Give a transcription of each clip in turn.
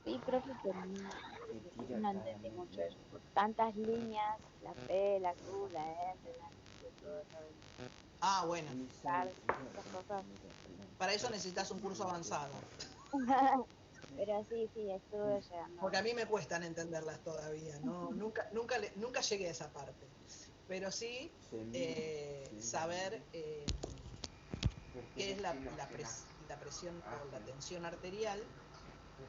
Sí, profe, pero Se tira no cada entendí mucho movimiento. eso. Por tantas líneas, la P, la Q, la R, la S, todo lo del Ah, bueno, Esa cardio, hija esas con cosas. primera palabra. para eso necesitas un curso Media avanzado. parte. Pero sí, sí, estuve Porque llegando. a mí me cuestan entenderlas todavía, ¿no? Nunca llegué a esa parte. Pero sí saber qué es la presión o la tensión arterial.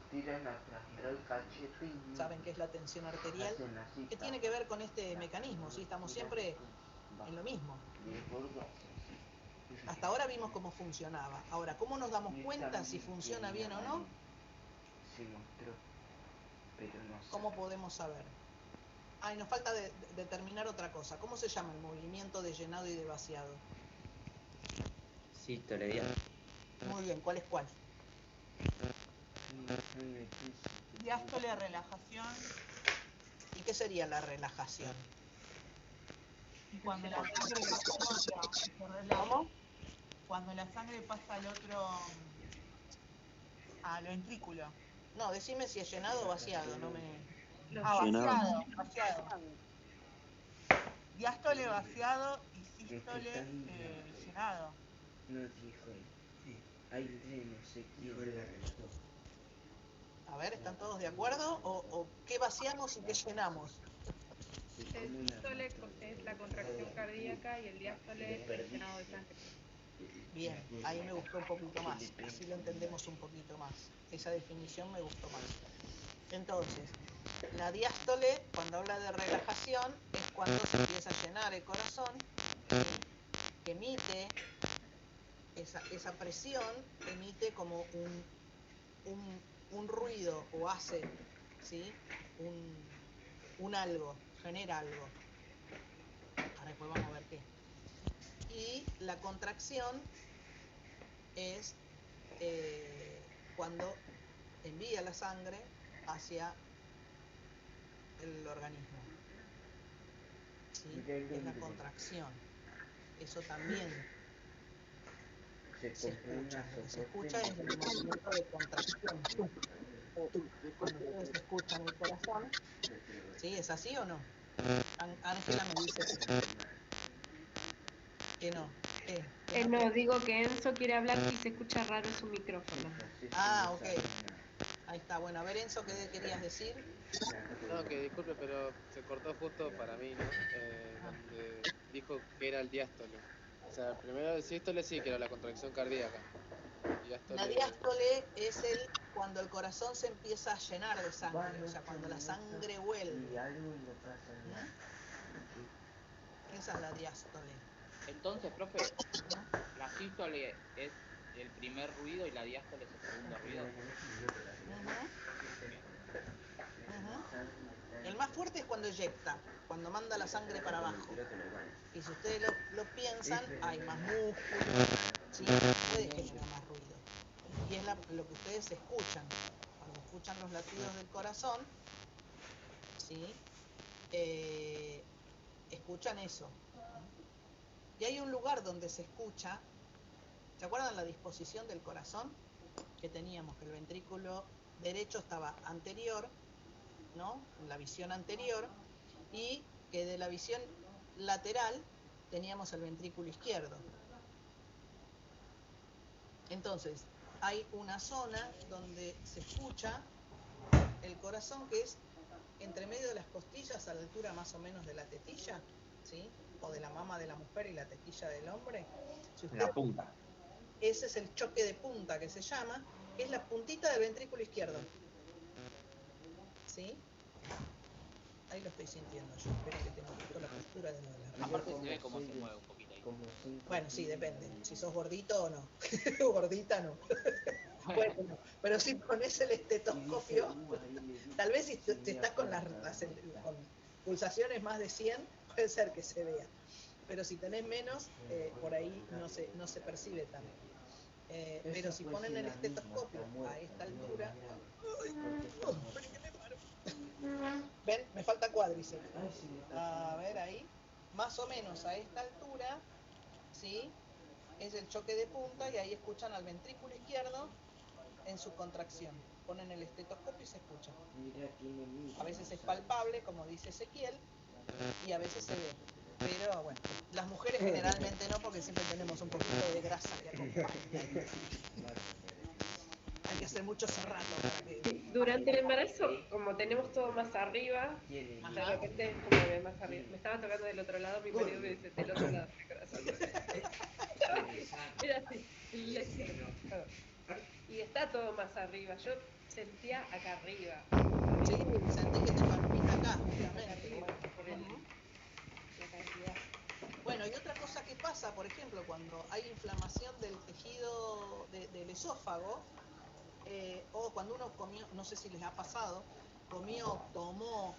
Estiran atrás el cachete y Saben qué es la tensión arterial, hacen así. que tiene que ver con este mecanismo, ¿sí? Estamos siempre en lo mismo. Hasta ahora vimos cómo funcionaba. Ahora, ¿cómo nos damos cuenta si funciona bien o no? Se mostró, pero no sé. ¿Cómo podemos saber? Ah, y nos falta determinar otra cosa. ¿Cómo se llama el movimiento de llenado y de vaciado? Sístole, diástole. Muy bien, ¿cuál es cuál? Diástole, relajación. ¿Y qué sería la relajación? Cuando la sangre pasa al otro, se relaja. ¿Cómo? Cuando la sangre pasa al otro, al ventrículo. No, decime si es llenado o vaciado, no me... Vaciado. Diástole, vaciado y sístole, llenado. No dijo él. Hay de no sé quién. A ver, ¿están todos de acuerdo? ¿O qué vaciamos y qué llenamos? El sístole es la contracción cardíaca y el diástole es el llenado de sangre. Bien, ahí me gustó un poquito más, así lo entendemos un poquito más. Esa definición me gustó más. Entonces, la diástole, cuando habla de relajación, es cuando se empieza a llenar el corazón, que emite esa presión, emite como un ruido o hace, ¿sí? un algo, genera algo. Ahora después vamos a ver qué. Y la contracción es cuando envía la sangre hacia el organismo. ¿Sí? Es la contracción. Eso también se escucha. Lo que se escucha es el movimiento de contracción. Cuando ustedes escuchan el corazón, ¿sí? ¿Es así o no? Ángela me dice que no. No, digo que Enzo quiere hablar y se escucha raro su micrófono. Ah, ok. Ahí está. Bueno, a ver, Enzo, ¿qué querías decir? No, que disculpe, pero se cortó justo para mí, ¿no? Donde dijo que era el diástole. O sea, primero el sístole sí, que era la contracción cardíaca. La diástole es cuando el corazón se empieza a llenar de sangre, o sea, cuando la sangre vuelve. Esa es la diástole. Entonces, profe, la sístole es el primer ruido y la diástole es el segundo ruido. El más fuerte es cuando eyecta, cuando manda la sangre para abajo. Y si ustedes lo piensan, hay más músculo, ¿sí? Puede generar más ruido. Y es lo que ustedes escuchan. Cuando escuchan los latidos del corazón, ¿sí? Escuchan eso. Y hay un lugar donde se escucha. ¿Se acuerdan la disposición del corazón? Que teníamos que el ventrículo derecho estaba anterior, ¿no? En la visión anterior, y que de la visión lateral teníamos el ventrículo izquierdo. Entonces, hay una zona donde se escucha el corazón que es entre medio de las costillas, a la altura más o menos de la tetilla, ¿sí? O de la mama de la mujer y la tetilla del hombre. Si usted, La punta. ese es el choque de punta que se llama, que es la puntita del ventrículo izquierdo. ¿Sí? Ahí lo estoy sintiendo yo. Espero que tenga justo la postura de la Aparte se ve cómo se mueve un poquito ahí. Bueno, sí, depende. Si sos gordito o no. Gordita no. Bueno, pero si pones el estetoscopio, tal vez si estás con con pulsaciones más de 100, puede ser que se vea. Pero si tenés menos, por ahí no se percibe tanto. Pero si ponen el estetoscopio a esta altura, ven, me falta cuádriceps. A ver ahí, más o menos a esta altura, ¿sí? Es el choque de punta y ahí escuchan al ventrículo izquierdo en su contracción. ponen el estetoscopio y se escucha. Mira, tiene A veces es palpable, como dice Ezequiel, y a veces se ve. Pero bueno, las mujeres generalmente no, porque siempre tenemos un poquito de grasa que acompaña. Hay que hacer mucho cerrato para que... Durante el embarazo, como tenemos todo más arriba, de Ajá. repente es como de más arriba. Me estaba tocando del otro lado, mi marido me dice del otro lado, mi corazón. Era así, y está todo más arriba. Yo sentía acá arriba. Sí, sentí que te palpita acá, justamente. Arriba, por el- Ujú. la cantidad. Bueno, y otra cosa que pasa, por ejemplo, cuando hay inflamación del tejido del esófago, o cuando uno comió, no sé si les ha pasado, tomó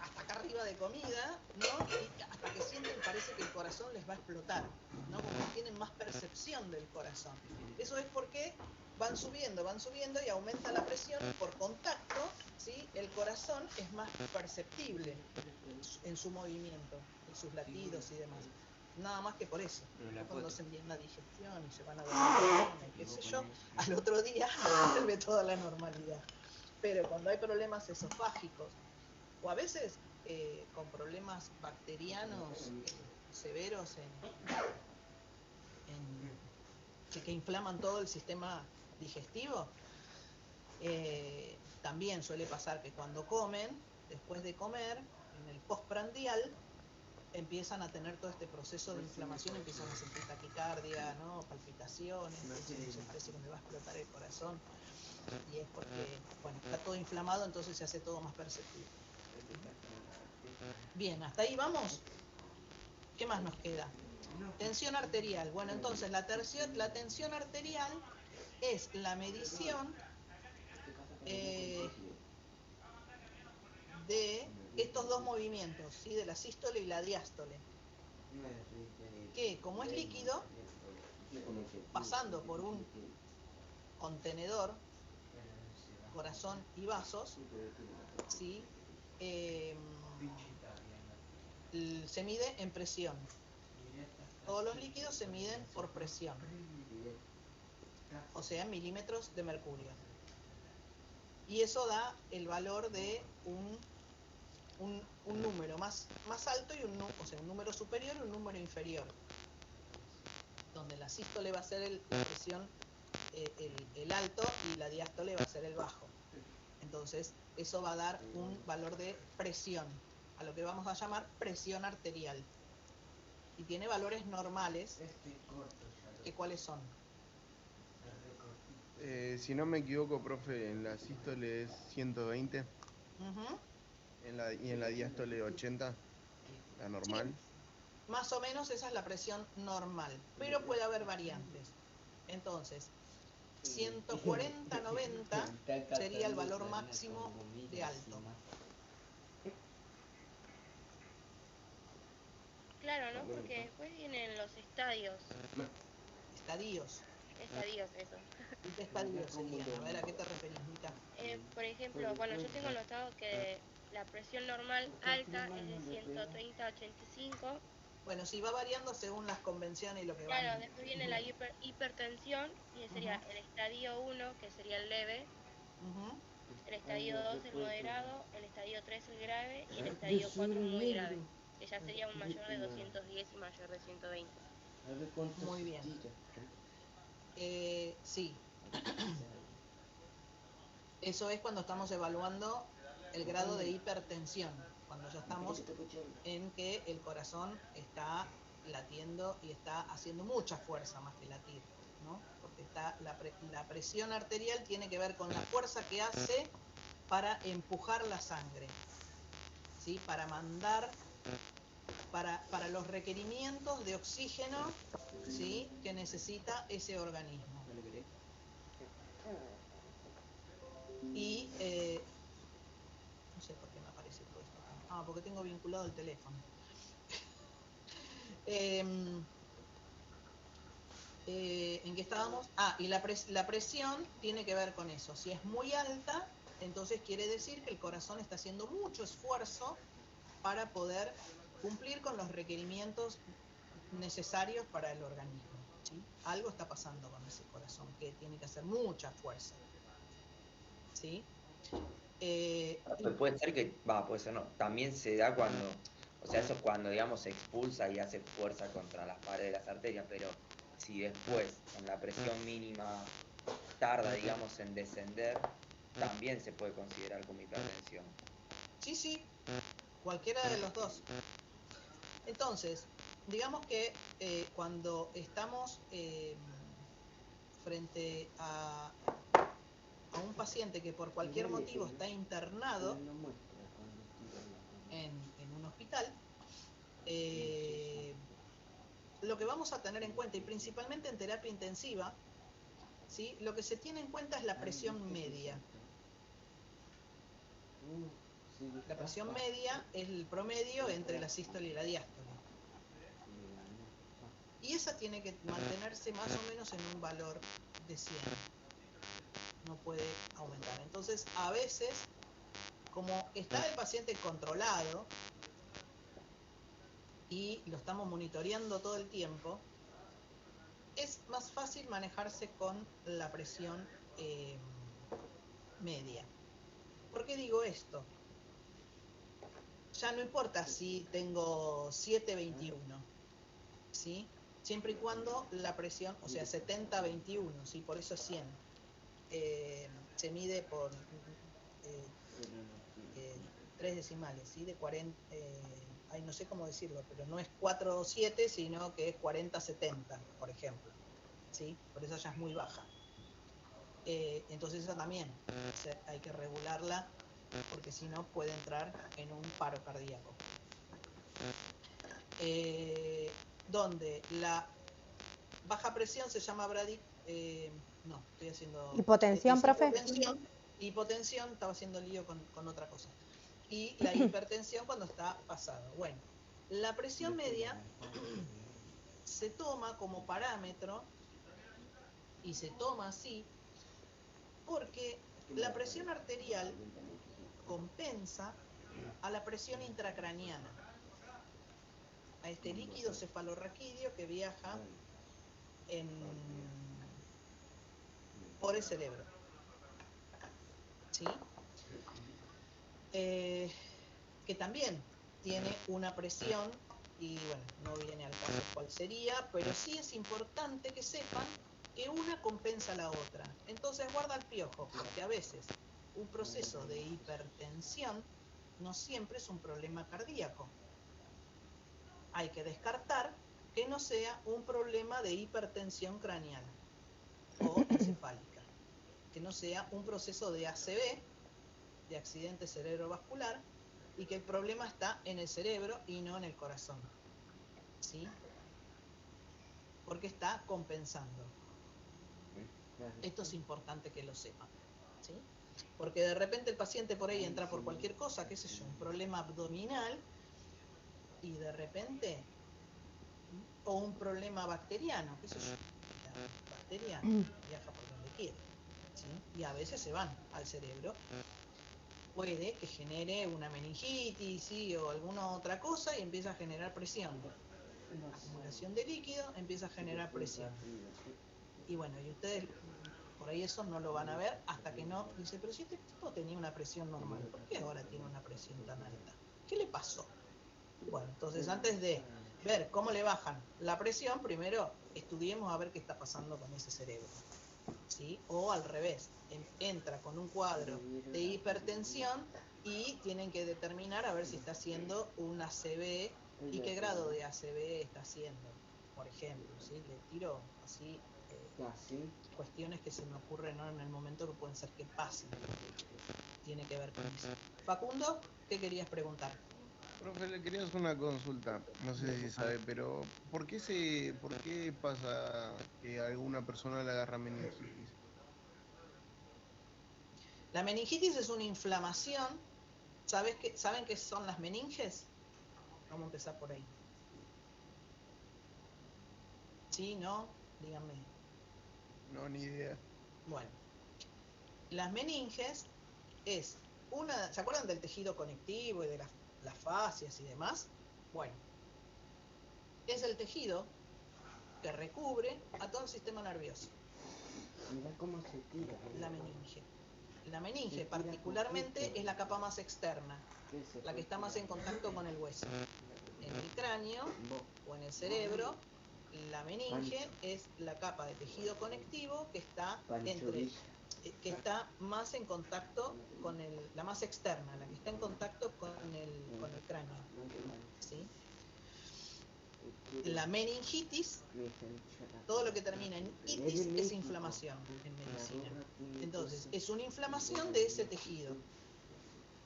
hasta acá arriba de comida, ¿no? Y hasta que sienten, parece que el corazón les va a explotar, ¿no? Como que tienen más percepción del corazón. Eso es porque van subiendo y aumenta la presión y por contacto, ¿sí? El corazón es más perceptible en su movimiento, en sus latidos y demás. Nada más que por eso. Cuando hacen bien la digestión y se van a dormir, qué sé yo, al otro día vuelve toda la normalidad. Pero cuando hay problemas esofágicos, o a veces con problemas bacterianos severos que inflaman todo el sistema digestivo, también suele pasar que cuando comen, después de comer, en el postprandial, empiezan a tener todo este proceso de inflamación, empiezan a sentir taquicardia, ¿no? Palpitaciones, se parece que me va a explotar el corazón, y es porque, bueno, está todo inflamado, entonces se hace todo más perceptible. Bien, hasta ahí vamos. ¿Qué más nos queda? Tensión arterial. Bueno, entonces la tensión arterial es la medición de estos dos movimientos, ¿sí? De la sístole y la diástole, que como es líquido, pasando por un contenedor, corazón y vasos, ¿sí? Se mide en presión. Todos los líquidos se miden por presión, o sea, en milímetros de mercurio. Y eso da el valor de un número más alto y o sea, un número superior y un número inferior. Donde la sístole va a ser la presión, el alto, y la diástole va a ser el bajo. Entonces, eso va a dar un valor de presión, a lo que vamos a llamar presión arterial. Y tiene valores normales, que ¿cuáles son? Si no me equivoco, profe, en la sístole es 120. Uh-huh. Y en la diástole 80, la normal. Sí, más o menos esa es la presión normal, pero puede haber variantes. Entonces, 140-90 sería el valor máximo de alto. Claro, ¿no? Porque después vienen los estadios. Estadios. Estadios, eso. ¿Qué estadios serían? A ver, ¿a qué te referís, Mica? Por ejemplo, bueno, yo tengo notado que la presión normal alta es de 130 a 85. Bueno, sí, va variando según las convenciones y lo que va. Claro, después viene la hipertensión, y sería el estadio 1, que sería el leve, el estadio 2 el moderado, el estadio 3 el grave y el estadio 4 muy grave, que ya sería un mayor de 210 y mayor de 120. Muy bien. Sí. Eso es cuando estamos evaluando el grado de hipertensión, cuando ya estamos en que el corazón está latiendo y está haciendo mucha fuerza más que latir, ¿no? Porque está la presión arterial tiene que ver con la fuerza que hace para empujar la sangre, ¿sí? Para mandar, para los requerimientos de oxígeno, ¿sí? Que necesita ese organismo. Y no sé por qué me aparece todo esto. Porque tengo vinculado el teléfono. ¿En qué estábamos? Y la presión tiene que ver con eso. Si es muy alta, entonces quiere decir que el corazón está haciendo mucho esfuerzo para poder cumplir con los requerimientos necesarios para el organismo, ¿sí? Algo está pasando con ese corazón, que tiene que hacer mucha fuerza. ¿sí? Puede ser que, puede ser no, también se da cuando, o sea, eso es cuando, digamos, se expulsa y hace fuerza contra las paredes de las arterias, pero si después, con la presión mínima, tarda, digamos, en descender, también se puede considerar como hipertensión. Sí, sí, cualquiera de los dos. Entonces, digamos que cuando estamos frente a un paciente que por cualquier motivo está internado en un hospital, lo que vamos a tener en cuenta, y principalmente en terapia intensiva, ¿sí? Lo que se tiene en cuenta es la presión media. La presión media es el promedio entre la sístole y la diástole. Y esa tiene que mantenerse más o menos en un valor de 100. No puede aumentar. Entonces, a veces, como está el paciente controlado y lo estamos monitoreando todo el tiempo, es más fácil manejarse con la presión media. ¿Por qué digo esto? Ya no importa si tengo 721, ¿sí? Siempre y cuando la presión, o sea, 70-21, ¿sí? Por eso es 100. Se mide por 3 decimales, ¿sí? De 40, no sé cómo decirlo, pero no es 4-7, sino que es 40-70, por ejemplo, ¿sí? Por eso ya es muy baja. Entonces esa también hay que regularla, porque si no puede entrar en un paro cardíaco. Donde la baja presión se llama no, estoy haciendo... ¿Hipotensión, profe? Hipotensión, estaba haciendo lío con otra cosa. Y la hipertensión cuando está pasado. Bueno, la presión media se toma como parámetro, y se toma así, porque la presión arterial compensa a la presión intracraniana, a este líquido cefalorraquídeo que viaja por el cerebro, ¿sí? Que también tiene una presión, y bueno, no viene al caso cuál sería, pero sí es importante que sepan que una compensa a la otra. Entonces guarda el piojo, porque a veces un proceso de hipertensión no siempre es un problema cardíaco. Hay que descartar que no sea un problema de hipertensión craneal o encefálica, que no sea un proceso de ACV, de accidente cerebrovascular, y que el problema está en el cerebro y no en el corazón, ¿sí? Porque está compensando. Esto es importante que lo sepan, ¿sí? Porque de repente el paciente por ahí entra por cualquier cosa, qué sé yo, un problema abdominal, y de repente, o un problema bacteriano, qué sé yo, la bacteria viaja por donde quiere, ¿sí? Y a veces se van al cerebro. Puede que genere una meningitis, ¿sí? O alguna otra cosa, y empieza a generar presión. Acumulación de líquido empieza a generar presión. Y bueno, y ustedes por ahí eso no lo van a ver hasta que no dice, pero si este tipo tenía una presión normal, ¿por qué ahora tiene una presión tan alta? ¿Qué le pasó? Bueno, entonces antes de ver cómo le bajan la presión, primero estudiemos a ver qué está pasando con ese cerebro, ¿sí? O al revés, entra con un cuadro de hipertensión y tienen que determinar a ver si está haciendo un ACV y qué grado de ACV está haciendo, por ejemplo, ¿sí? Le tiro así cuestiones que se me ocurren, ¿no?, en el momento, que pueden ser que pasen. Tiene que ver con eso. Facundo, ¿qué querías preguntar? Profe, le quería hacer una consulta, no sé si sabe, pero ¿por qué pasa que a alguna persona le agarra meningitis? La meningitis es una inflamación. ¿Saben qué son las meninges? Vamos a empezar por ahí. ¿Sí? ¿No? Díganme. No, ni idea. Bueno, las meninges es una... ¿Se acuerdan del tejido conectivo y de las fascias y demás? Bueno, es el tejido que recubre a todo el sistema nervioso. Mira cómo se tira. La meninge. La meninge particularmente es la capa más externa, la que está más en contacto con el hueso. En el cráneo o en el cerebro, la meninge es la capa de tejido conectivo que está que está más en contacto con la más externa, la que está en contacto con el cráneo. ¿Sí? La meningitis, todo lo que termina en itis es inflamación en medicina. Entonces, es una inflamación de ese tejido.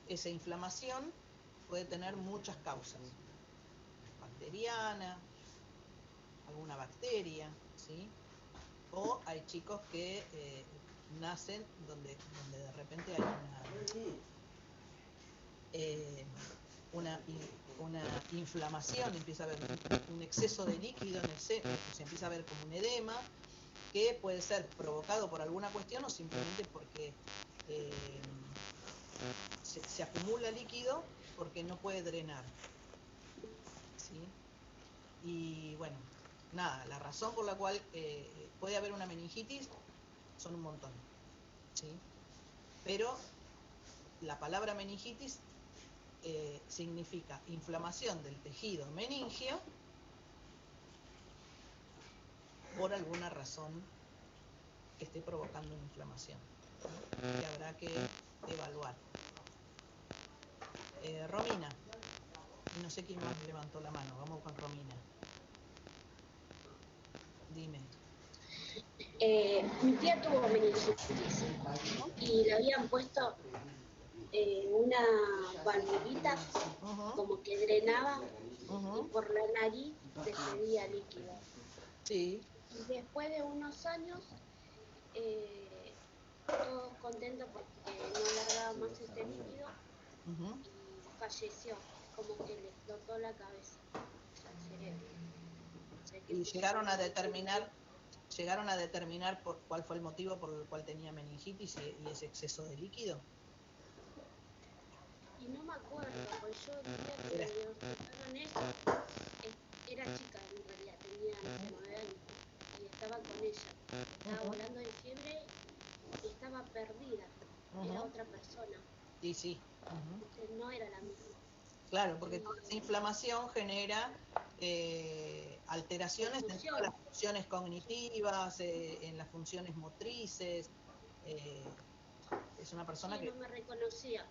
Esa inflamación puede tener muchas causas. Bacteriana, alguna bacteria, ¿sí? O hay chicos que nacen donde de repente hay una inflamación, empieza a haber un exceso de líquido en el seno, se empieza a ver como un edema, que puede ser provocado por alguna cuestión o simplemente porque se acumula líquido porque no puede drenar. ¿Sí? Y bueno, nada, la razón por la cual puede haber una meningitis son un montón. ¿Sí? Pero la palabra meningitis significa inflamación del tejido meningio por alguna razón que esté provocando una inflamación, ¿no? Que habrá que evaluar. Romina, y no sé quién más levantó la mano, vamos con Romina. Dime. Mi tía tuvo meningitis y le habían puesto una valvulita como que drenaba y por la nariz se pedía líquido. Sí. Y después de unos años, todos contentos porque no largaba más ese líquido y falleció, como que le explotó la cabeza al cerebro. Y llegaron a determinar por cuál fue el motivo por el cual tenía meningitis y ese exceso de líquido. Y no me acuerdo, pues yo el día que me diagnosticaron eso, era chica en realidad, tenía 9 años y estaba con ella. Estaba volando de fiebre y estaba perdida, era otra persona. Y sí. No era la misma. Claro, porque toda esa inflamación genera alteraciones en todas las funciones cognitivas, en las funciones motrices. Es una persona que... no me reconocía.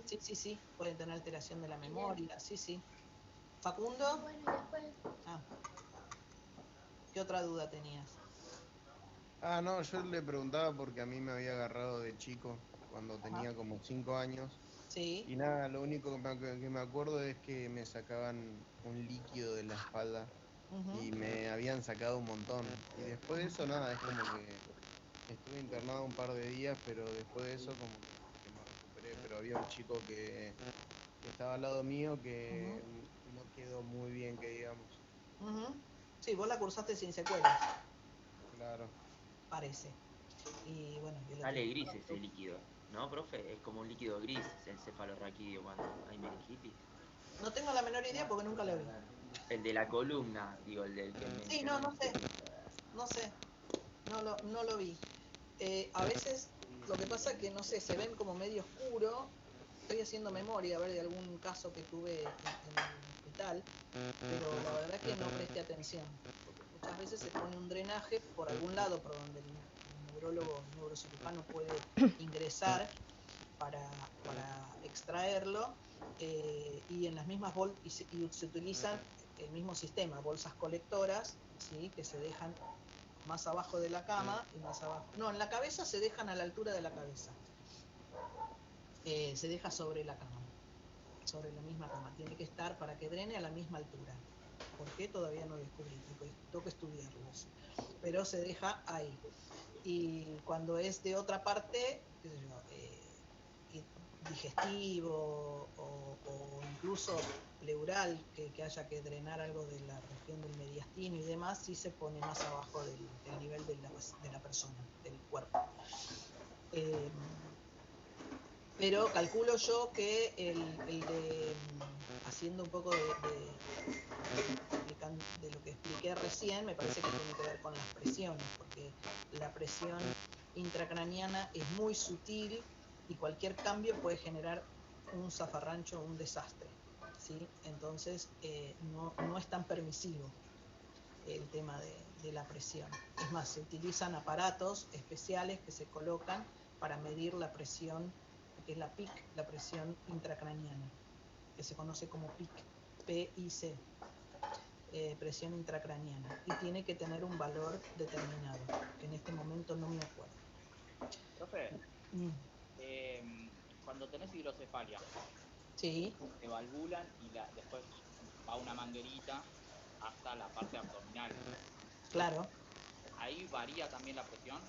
Sí, puede tener alteración de la memoria, sí. ¿Facundo? Bueno, y después... ¿Qué otra duda tenías? No, yo le preguntaba porque a mí me había agarrado de chico, cuando tenía como 5 años. Sí. Y nada, lo único que me acuerdo es que me sacaban un líquido de la espalda y me habían sacado un montón. Y después de eso, nada, es como que estuve internado un par de días, pero después de eso como que me recuperé. Pero había un chico que estaba al lado mío que no quedó muy bien, que digamos. Sí, vos la cursaste sin secuelas. Claro. Parece. Y bueno, sale gris ese líquido, ¿no, profe? Es como un líquido gris el cefalorraquídeo cuando hay meningitis. No tengo la menor idea porque nunca lo vi. El de la columna, digo, el del que sí, no sé. No lo vi. A veces lo que pasa es que, no sé, se ven como medio oscuro. Estoy haciendo memoria, a ver, de algún caso que tuve en el hospital, pero la verdad es que no presté atención. Porque muchas veces se pone un drenaje por algún lado por donde el neurólogo, el neurocirujano puede ingresar para extraerlo, y en las mismas bolsas, y se utilizan el mismo sistema, bolsas colectoras, ¿sí? Que se dejan más abajo de la cama y más abajo. No, en la cabeza se dejan a la altura de la cabeza. Se deja sobre la cama, sobre la misma cama. Tiene que estar para que drene a la misma altura. ¿Por qué? Todavía no descubrí, tengo que estudiarlos. Pero se deja ahí. Y cuando es de otra parte, qué sé yo, digestivo o incluso pleural, que haya que drenar algo de la región del mediastino y demás, sí se pone más abajo del nivel de la persona, del cuerpo. Pero calculo yo que el de, haciendo un poco de lo que expliqué recién, me parece que tiene que ver con las presiones, porque la presión intracraniana es muy sutil y cualquier cambio puede generar un zafarrancho, un desastre, ¿sí? Entonces no es tan permisivo el tema de la presión. Es más, se utilizan aparatos especiales que se colocan para medir la presión, que es la PIC, la presión intracraniana, que se conoce como PIC, PIC, presión intracraniana, y tiene que tener un valor determinado, que en este momento no me acuerdo. Profe, cuando tenés hidrocefalia, sí, te valvulan y después va una manguerita hasta la parte abdominal. Claro. ¿Ahí varía también la presión?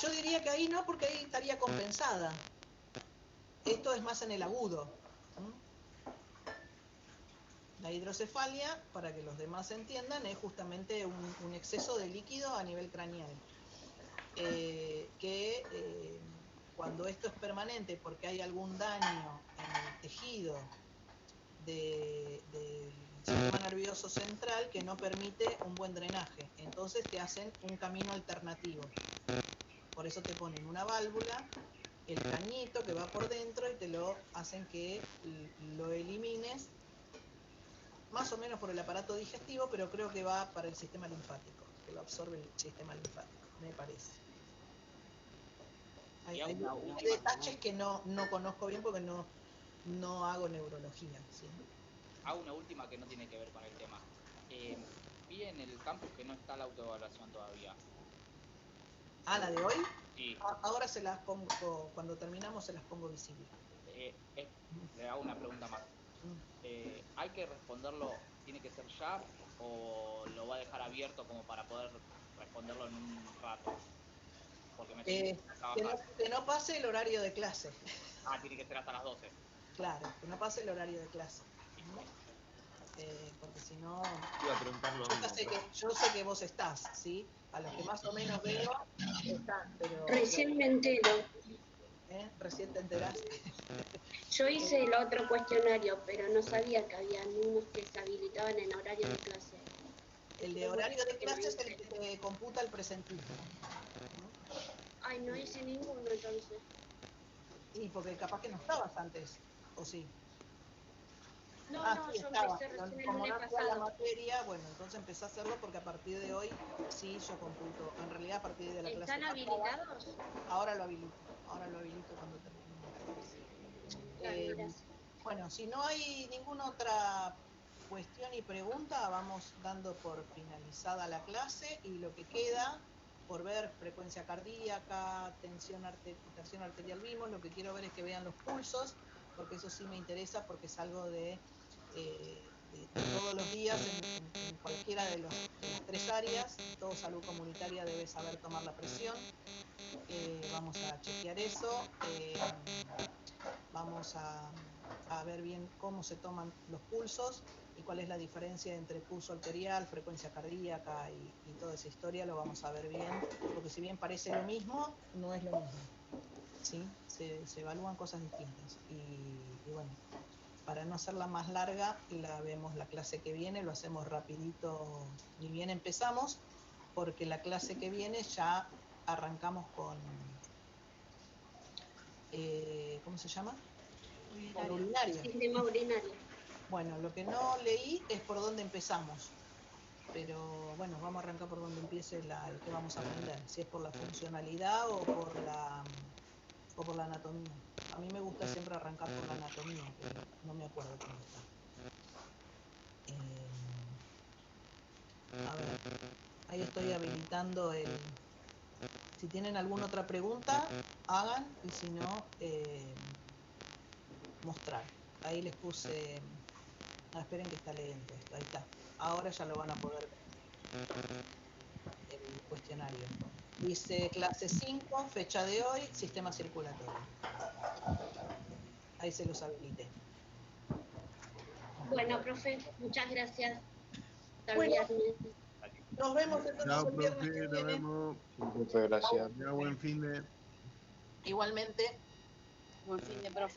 Yo diría que ahí no, porque ahí estaría compensada. Esto es más en el agudo. La hidrocefalia, para que los demás entiendan, es justamente un exceso de líquido a nivel craneal. Cuando esto es permanente porque hay algún daño en el tejido del sistema nervioso central que no permite un buen drenaje, entonces te hacen un camino alternativo. Por eso te ponen una válvula, el cañito que va por dentro, y te lo hacen que lo elimines más o menos por el aparato digestivo, pero creo que va para el sistema linfático, que lo absorbe el sistema linfático, me parece. Hay detalles que no conozco bien porque no hago neurología, ¿sí? Hago una última que no tiene que ver con el tema. Vi en el campus que no está la autoevaluación todavía. ¿Ah, la de hoy? Sí. Ahora se las pongo, cuando terminamos se las pongo visibles. Le hago una pregunta más. ¿Hay que responderlo, tiene que ser ya, o lo va a dejar abierto como para poder responderlo en un rato? Porque me tengo que trabajar. Que no pase el horario de clase. Ah, tiene que ser hasta las 12. Claro, que no pase el horario de clase. Porque si no... Iba a preguntarlo. Yo sé que vos estás, ¿sí? A los que más o menos veo, están, pero... Recién me entero. ¿Recién te enteraste? Yo hice el otro cuestionario, pero no sabía que había unos que se habilitaban en horario de clase. El de horario de clase es el que te computa el presentismo. Ay, no hice ninguno entonces. Y porque capaz que no estabas antes, ¿o sí? No, sí, yo estaba. empecé recién el Como lunes no hacía la pasado. materia, bueno, entonces empecé a hacerlo porque a partir de hoy sí yo computo. En realidad a partir de la clase ¿Están habilitados? Ahora lo habilito cuando termine. Bueno, si no hay ninguna otra cuestión y pregunta, vamos dando por finalizada la clase, y lo que queda por ver, frecuencia cardíaca, tensión arterial vimos. Lo que quiero ver es que vean los pulsos, porque eso sí me interesa, porque es algo de todos los días en cualquiera de las 3 áreas. Todo salud comunitaria debe saber tomar la presión. Vamos a chequear eso. Vamos a ver bien cómo se toman los pulsos y cuál es la diferencia entre pulso arterial, frecuencia cardíaca y toda esa historia. Lo vamos a ver bien, porque si bien parece lo mismo, no es lo mismo, ¿sí? Se evalúan cosas distintas. Y bueno, para no hacerla más larga, la vemos la clase que viene, lo hacemos rapidito, ni bien empezamos, porque la clase que viene ya arrancamos con... ¿cómo se llama? Con urinario. Sistema urinario. Bueno, lo que no leí es por dónde empezamos, pero bueno, vamos a arrancar por donde empiece el que vamos a aprender, si es por la funcionalidad o por la anatomía. A mí me gusta siempre arrancar por la anatomía, pero no me acuerdo cómo está. A ver, ahí estoy habilitando el... Si tienen alguna otra pregunta, hagan, y si no, mostrar. Ahí les puse... esperen que está lento esto. Ahí está. Ahora ya lo van a poder ver. El cuestionario. Dice clase 5, fecha de hoy, sistema circulatorio. Ahí se los habilité. Bueno, profe, muchas gracias. Hasta el Bueno, viernes. nos vemos entonces Chao, el viernes profe, que nos viene. vemos. Muchas gracias. Tenga buen fin de... Igualmente. Buen fin de profe.